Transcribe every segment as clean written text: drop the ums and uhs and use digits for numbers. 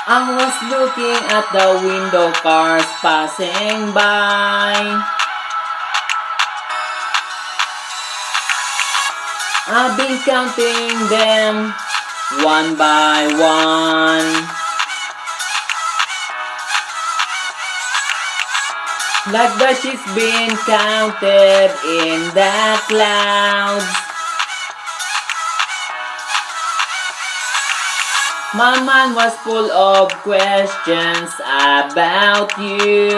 I was looking at the window, cars passing by. I've been counting them one by one, like the ships being counted in the clouds. My mind was full of questions about you,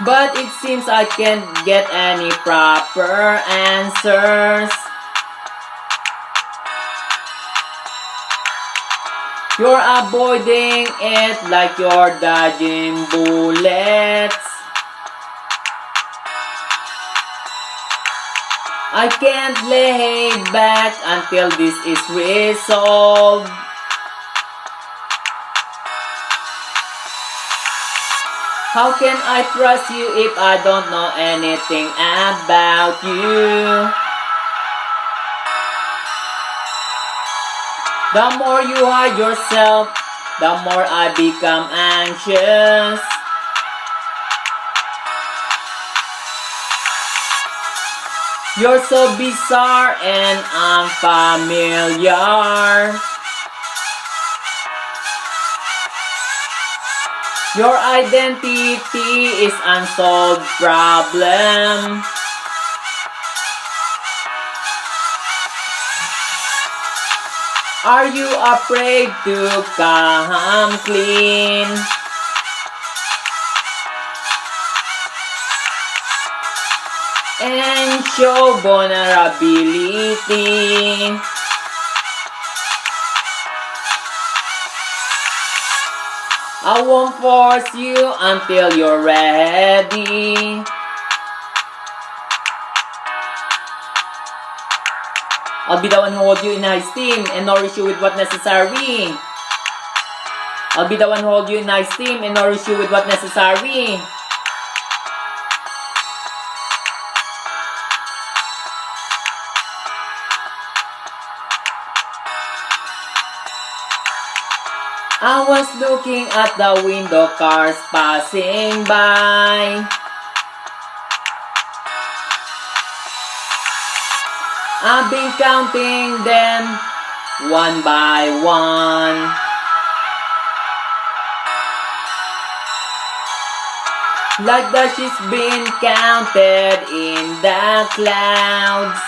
but it seems I can't get any proper answers. You're avoiding it like you're dodging bullets. I can't lay back until this is resolved. How can I trust you if I don't know anything about you? The more you hide yourself, the more I become anxious. You're so bizarre and unfamiliar. Your identity is unsolved problem. Are you afraid to come clean? And show vulnerability. I won't force you until you're ready. I'll be the one who hold you in high esteem and nourish you with what necessary. I'll be the one who hold you in high esteem and nourish you with what necessary. I was looking at the window, cars passing by. I've been counting them one by one, like the ships being counted in the clouds.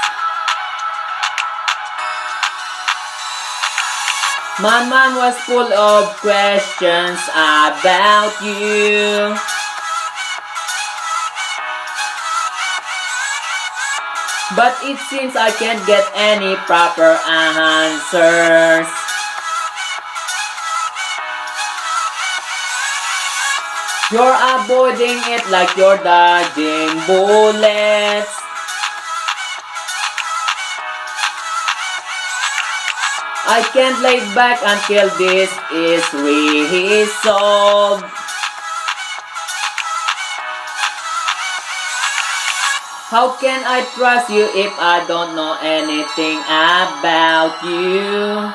My mind was full of questions about you, but it seems I can't get any proper answers. You're avoiding it like you're dodging bullets. I can't lay back until this is resolved. How can I trust you if I don't know anything about you?